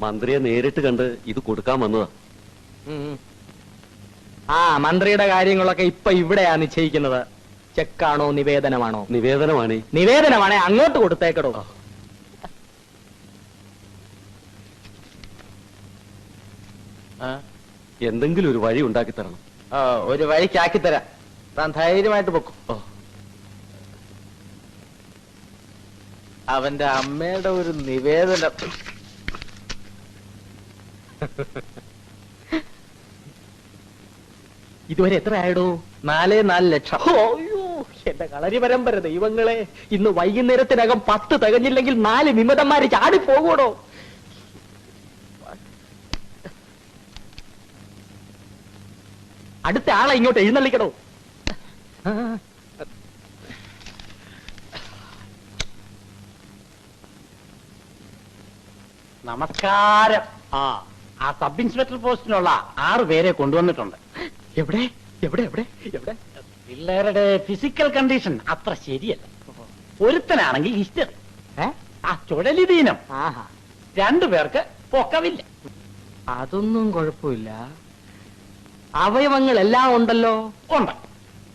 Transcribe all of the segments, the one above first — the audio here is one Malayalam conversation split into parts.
മന്ത്രിയെ നേരിട്ട് കണ്ട് ഇത് കൊടുക്കാൻ വന്നതാ. ആ മന്ത്രിയുടെ കാര്യങ്ങളൊക്കെ ഇപ്പൊ ഇവിടെയാ നിശ്ചയിക്കുന്നത്. ചെക്കാണോ നിവേദനമാണോ? നിവേദനമാണ്. നിവേദനമാണേ അങ്ങോട്ട് കൊടുത്തേക്കടോ. എന്തെങ്കിലും ഒരു വഴി ഉണ്ടാക്കി തരണം. ഒരു വഴിക്കാക്കി തരാം. താൻ ധൈര്യമായിട്ട് പൊക്കും. അവന്റെ അമ്മയുടെ ഒരു നിവേദനം. ഇതുവരെ എത്ര ആയിടോ? 4 ലക്ഷം. അയ്യോ എന്റെ കളരി പരമ്പര ദൈവങ്ങളെ, ഇന്ന് വൈകുന്നേരത്തിനകം 10 തികഞ്ഞില്ലെങ്കിൽ 4 വിമതന്മാര് ചാടിപ്പോകൂടോ. അടുത്ത ആളെ ഇങ്ങോട്ട് എഴുന്നള്ളിക്കണോ. നമസ്കാരം. ആ സബ് ഇൻസ്പെക്ടർ പോസ്റ്റിനുള്ള 6 പേരെ കൊണ്ടുവന്നിട്ടുണ്ട്. എവിടെ എവിടെ എവിടെ എവിടെ? പിള്ളേരുടെ ഫിസിക്കൽ കണ്ടീഷൻ അത്ര ശരിയല്ല. ഒരുത്തനാണെങ്കിൽ ഹിസ്റ്ററി, ആ ചുഴലിദീനം. 2 പേർക്ക് പൊക്കവില്ല. അതൊന്നും കുഴപ്പമില്ല. അവയവങ്ങളെല്ലാം ഉണ്ടല്ലോ. ഉണ്ട്.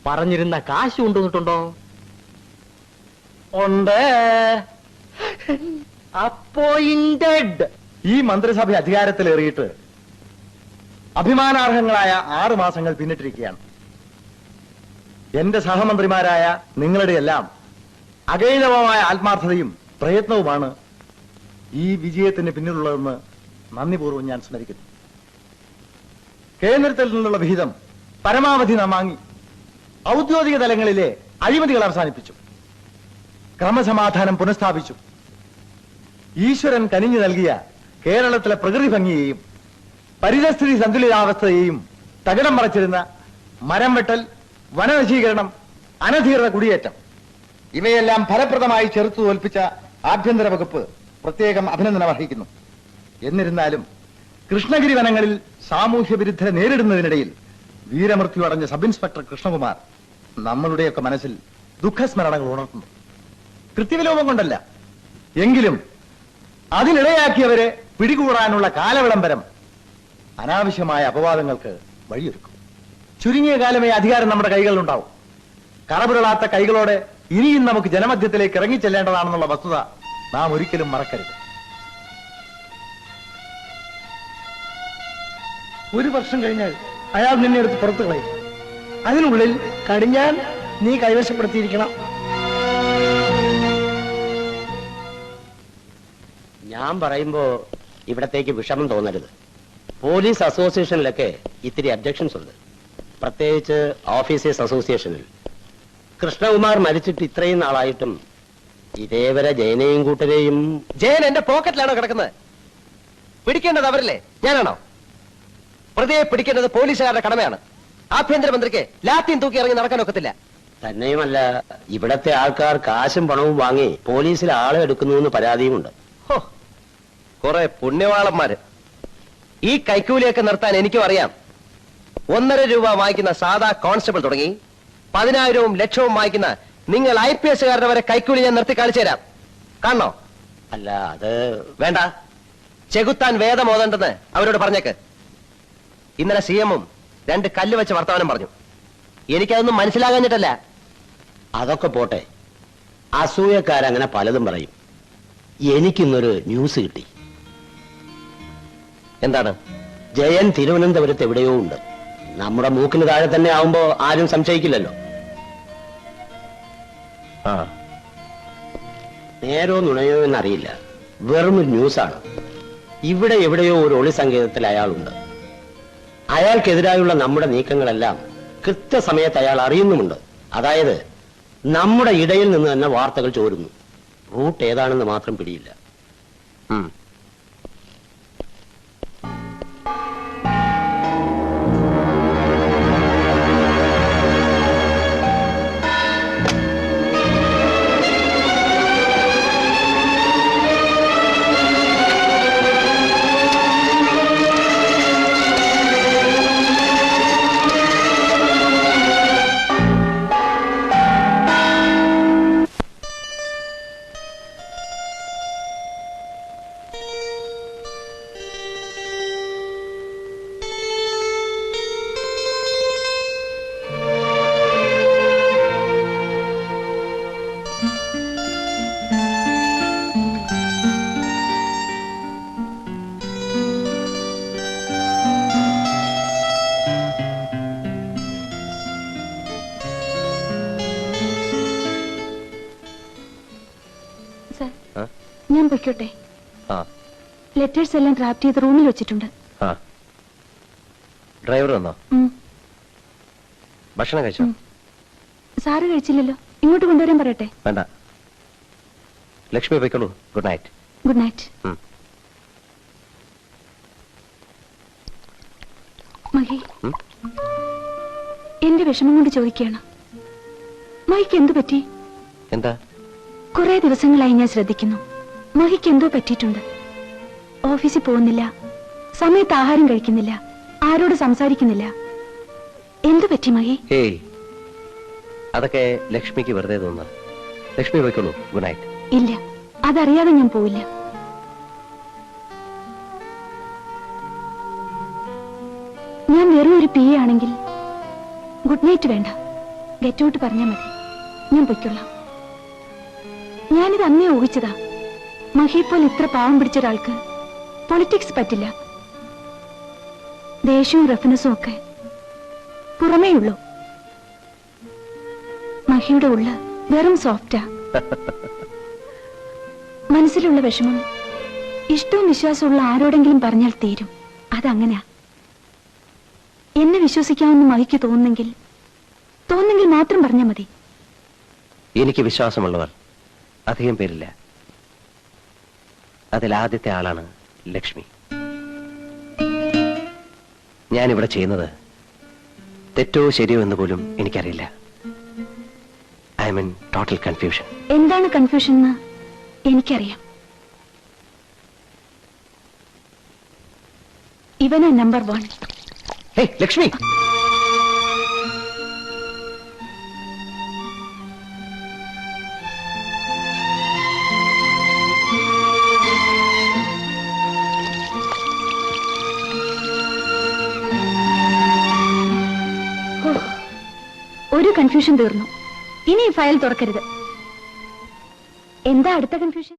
പറഞ്ഞിരുന്ന കാശ് കൊണ്ടുവന്നിട്ടുണ്ടോ? ഉണ്ട്. അപ്പോയിന്റഡ്. ഈ മന്ത്രിസഭ അധികാരത്തിലേറിയിട്ട് അഭിമാനാർഹങ്ങളായ 6 മാസങ്ങൾ പിന്നിട്ടിരിക്കുകയാണ്. എന്റെ സഹമന്ത്രിമാരായ നിങ്ങളുടെ എല്ലാം അകൈനവമായ ആത്മാർത്ഥതയും പ്രയത്നവുമാണ് ഈ വിജയത്തിന് പിന്നിലുള്ളതെന്ന് നന്ദിപൂർവ്വം ഞാൻ സ്മരിക്കുന്നു. കേന്ദ്രത്തിൽ നിന്നുള്ള വിഹിതം പരമാവധി നാം വാങ്ങി ഔദ്യോഗിക തലങ്ങളിലെ അഴിമതികൾ അവസാനിപ്പിച്ചു. ക്രമസമാധാനം പുനഃസ്ഥാപിച്ചു. ഈശ്വരൻ കനിഞ്ഞു നൽകിയ കേരളത്തിലെ പ്രകൃതി ഭംഗിയെയും പരിതസ്ഥിതി സന്തുലിതാവസ്ഥയെയും തകിടം മറച്ചിരുന്ന മരം വെട്ടൽ, വനനശീകരണം, അനധികൃത കുടിയേറ്റം ഇവയെല്ലാം ഫലപ്രദമായി ചെറുത്തു തോൽപ്പിച്ച ആഭ്യന്തര വകുപ്പ് പ്രത്യേകം അഭിനന്ദനം അർഹിക്കുന്നു. എന്നിരുന്നാലും കൃഷ്ണഗിരി വനങ്ങളിൽ സാമൂഹ്യ വിരുദ്ധരെ നേരിടുന്നതിനിടയിൽ വീരമൃത്യു അടഞ്ഞ സബ് ഇൻസ്പെക്ടർ കൃഷ്ണകുമാർ നമ്മളുടെയൊക്കെ മനസ്സിൽ ദുഃഖസ്മരണകൾ ഉണർത്തുന്നു. കൃത്യവിലോപം കൊണ്ടല്ല, എങ്കിലും അതിനിടയാക്കിയവരെ പിടികൂടാനുള്ള കാലവിളംബരം അനാവശ്യമായ അപവാദങ്ങൾക്ക് വഴിയൊരുക്കും. ചുരുങ്ങിയ കാലമേ അധികാരം നമ്മുടെ കൈകളിലുണ്ടാവും. കറപുരളാത്ത കൈകളോടെ ഇനിയും നമുക്ക് ജനമധ്യത്തിലേക്ക് ഇറങ്ങിച്ചെല്ലേണ്ടതാണെന്നുള്ള വസ്തുത നാം ഒരിക്കലും മറക്കരുത്. 1 വർഷം കഴിഞ്ഞാൽ അയാൾ നിന്നെ എടുത്ത് പുറത്തു കളയും. അതിനുള്ളിൽ കടിഞ്ഞാൻ നീ കൈവശപ്പെടുത്തിയിരിക്കണം. ഞാൻ പറയുമ്പോ ഇവിടത്തേക്ക് വിഷമം തോന്നരുത്. പോലീസ് അസോസിയേഷനിലൊക്കെ ഇത്തിരി അബ്ജക്ഷൻസ് ഉണ്ട്, പ്രത്യേകിച്ച് ഓഫീസേഴ്സ് അസോസിയേഷനിൽ. കൃഷ്ണകുമാർ മരിച്ചിട്ട് ഇത്രയും നാളായിട്ടും ഇതേവരെ ജയനെയും കൂട്ടരെയും. ജയൻ എന്റെ പോക്കറ്റിലാണോ കിടക്കുന്നത്? പിടിക്കേണ്ടത് അവരല്ലേ, ഞാനാണോ? പ്രതിയെ പിടിക്കേണ്ടത് പോലീസുകാരുടെ കടമയാണ്. ആഭ്യന്തരമന്ത്രിക്ക് ലാത്തിയും തൂക്കി ഇറങ്ങി നടക്കാൻ ഒക്കത്തില്ല. തന്നെയുമല്ല, ഇവിടത്തെ ആൾക്കാർ കാശും പണവും വാങ്ങി പോലീസിൽ ആളെ എടുക്കുന്നുവെന്ന് പരാതിയുമുണ്ട്. കുറെ പുണ്യവാളന്മാര്. ഈ കൈക്കൂലിയൊക്കെ നിർത്താൻ എനിക്കും അറിയാം. 1.5 രൂപ വാങ്ങിക്കുന്ന സാധാ കോൺസ്റ്റബിൾ തുടങ്ങി 10,000-ഉം ലക്ഷവും വാങ്ങിക്കുന്ന നിങ്ങൾ IPS കാരുടെ വരെ കൈക്കൂലി ഞാൻ നിർത്തി കാണിച്ചു തരാം. കാണണോ? അല്ല, അത് വേണ്ട. ചെകുത്താൻ വേദം ഓതണ്ടെന്ന് അവരോട് പറഞ്ഞേക്ക്. ഇന്നലെ CM-ഉം 2 കല്ല് വെച്ച് വർത്തമാനം പറഞ്ഞു. എനിക്കതൊന്നും മനസ്സിലാകാഞ്ഞിട്ടല്ല. അതൊക്കെ പോട്ടെ, അസൂയക്കാരങ്ങനെ പലതും പറയും. എനിക്കിന്നൊരു ന്യൂസ് കിട്ടി. എന്താണ്? ജയൻ തിരുവനന്തപുരത്ത് എവിടെയോ ഉണ്ട്. നമ്മുടെ മൂക്കിന് താഴെ തന്നെ ആവുമ്പോ ആരും സംശയിക്കില്ലല്ലോ. നേരോ നുണയോ എന്നറിയില്ല, വെറും ഒരു ന്യൂസാണ്. ഇവിടെ എവിടെയോ ഒരു ഒളി സങ്കേതത്തിൽ അയാളുണ്ട്. അയാൾക്കെതിരായുള്ള നമ്മുടെ നീക്കങ്ങളെല്ലാം കൃത്യസമയത്ത് അയാൾ അറിയുന്നുമുണ്ട്. അതായത് നമ്മുടെ ഇടയിൽ നിന്ന് തന്നെ വാർത്തകൾ ചോരുന്നു. റൂട്ട് ഏതാണെന്ന് മാത്രം പിടിയില്ല. ഞാൻ പൊയ്ക്കോട്ടെ. ആ ലെറ്റേഴ്സ് എല്ലാം ഡ്രാഫ്റ്റ് ചെയ്ത് റൂമിൽ വെച്ചിട്ടുണ്ട്. ആ ഡ്രൈവർ വന്നോ? ഉം. ഭക്ഷണം കഴിച്ചോ? സാറ് കഴിച്ചില്ലല്ലോ, ഇങ്ങോട്ട് കൊണ്ടുവരാൻ പറയട്ടെ? വേണ്ട, ലക്ഷ്മി പോയിക്കോളൂ. Good night. Good night. Mahi, എന്റെ വിഷമം കൊണ്ട് ചോദിക്കുകയാണ്. മഹിക്ക് എന്തു പറ്റി? എന്താ? കുറെ ദിവസങ്ങളായി ഞാൻ ശ്രദ്ധിക്കുന്നു. മഹിക്ക് എന്തോ പറ്റിയിട്ടുണ്ട്. ഓഫീസിൽ പോകുന്നില്ല, സമയത്ത് ആഹാരം കഴിക്കുന്നില്ല, ആരോട് സംസാരിക്കുന്നില്ല. എന്തു പറ്റി മഹി? ഏയ്, അതൊക്കെ ലക്ഷ്മിക്ക് വെറുതെ തോന്നുന്നു. ലക്ഷ്മി പോയിക്കോളൂ. Good night. ഇല്ല, അതറിയാതെ ഞാൻ പോവില്ല. ഞാൻ വെറും ഒരു പി ആണെങ്കിൽ ഗുഡ് നൈറ്റ് വേണ്ട, ഗെറ്റ് ഔട്ട് പറഞ്ഞാൽ മതി. ഞാൻ പൊയ്ക്കൊള്ളാം. ഞാനിത് അന്നേ ഊഹിച്ചതാ. മഹിപ്പോൾ ഇത്ര പാവം പിടിച്ച ഒരാൾക്ക് പൊളിറ്റിക്സ് പറ്റില്ല. ദേഷ്യവും റെഫറൻസും ഒക്കെ പുറമേ ഉള്ളൂ. മഹിയുടെ ഉള്ള വെറും സോഫ്റ്റാ. മനസ്സിലുള്ള വിഷമം ഇഷ്ടവും വിശ്വാസമുള്ള ആരോടെങ്കിലും പറഞ്ഞാൽ തീരും. അതങ്ങനെയാ. എന്നെ വിശ്വസിക്കാമെന്ന് മഹിക്ക് തോന്നുന്നെങ്കിൽ മാത്രം പറഞ്ഞാൽ മതി. എനിക്ക് വിശ്വാസമുള്ളവർ അധികം പേരില്ല. അതിൽ ആദ്യത്തെ ആളാണ് ലക്ഷ്മി. ഞാനിവിടെ ചെയ്യുന്നത് തെറ്റോ ശരിയോ എന്ന് പോലും എനിക്കറിയില്ല. I M in total confusion. എന്താണ് കൺഫ്യൂഷൻ എന്ന് എനിക്കറിയാം. ഇവനാ നമ്പർ 1. ഹേയ് ലക്ഷ്മി, ഒരു കൺഫ്യൂഷൻ തീർന്നു. ഇനി ഈ ഫയൽ തുറക്കരുത്. എന്താ അടുത്ത കൺഫ്യൂഷൻ?